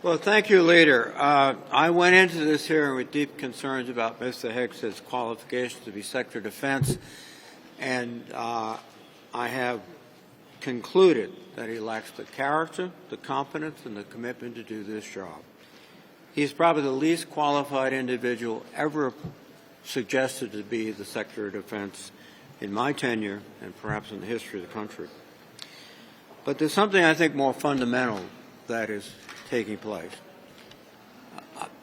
Well, thank you, Leader. I went into this hearing with deep concerns about Mr. Hegseth's qualifications to be Secretary of Defense, and I have concluded that he lacks the character, the competence, and the commitment to do this job. He's probably the least qualified individual ever suggested to be the Secretary of Defense in my tenure and perhaps in the history of the country. But there's something I think more fundamental that is taking place.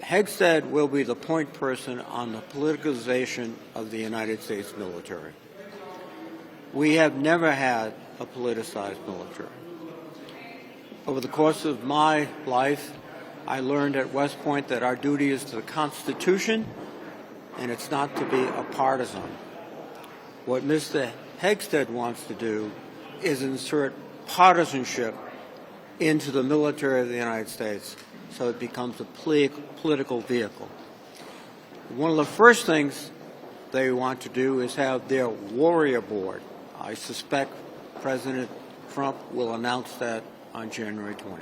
Hegseth will be the point person on the politicization of the United States military. We have never had a politicized military. Over the course of my life, I learned at West Point that our duty is to the Constitution, and it's not to be a partisan. What Mr. Hegseth wants to do is insert partisanship into the military of the United States so it becomes a political vehicle. One of the first things they want to do is have their warrior board. I suspect President Trump will announce that on January 20th.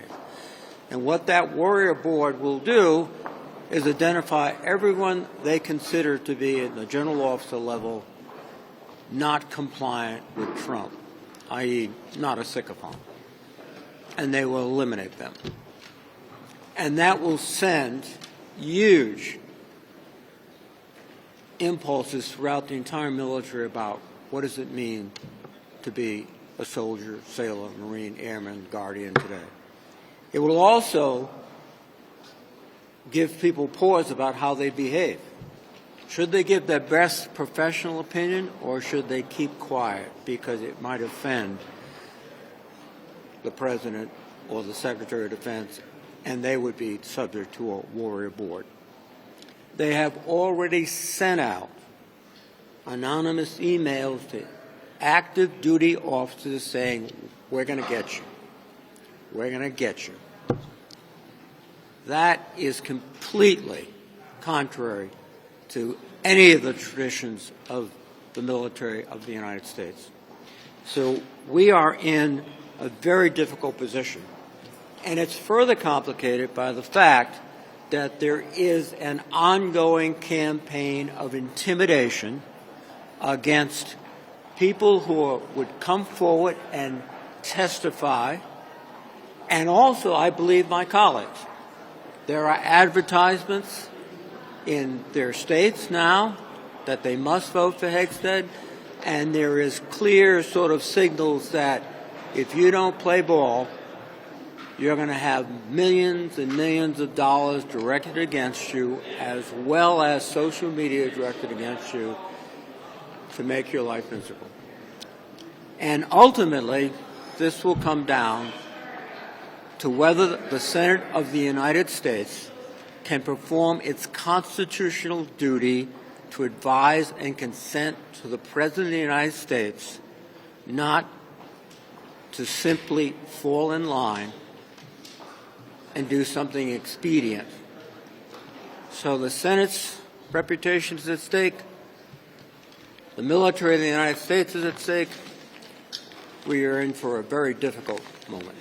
And what that warrior board will do is identify everyone they consider to be at the general officer level not compliant with Trump, i.e. not a sycophant. And they will eliminate them. And that will send huge impulses throughout the entire military about what does it mean to be a soldier, sailor, Marine, airman, guardian today. It will also give people pause about how they behave. Should they give their best professional opinion, or should they keep quiet because it might offend the President or the Secretary of Defense, and they would be subject to a warrior board? They have already sent out anonymous emails to active duty officers saying, we're going to get you. We're going to get you. That is completely contrary to any of the traditions of the military of the United States. So we are in a very difficult position. And it's further complicated by the fact that there is an ongoing campaign of intimidation against people who would come forward and testify, and also, I believe, my colleagues. There are advertisements in their states now that they must vote for Hegseth, and there is clear sort of signals that if you don't play ball, you're going to have millions and millions of dollars directed against you, as well as social media directed against you to make your life miserable. And ultimately, this will come down to whether the Senate of the United States can perform its constitutional duty to advise and consent to the President of the United States, not to simply fall in line and do something expedient. So the Senate's reputation is at stake. The military of the United States is at stake. We are in for a very difficult moment.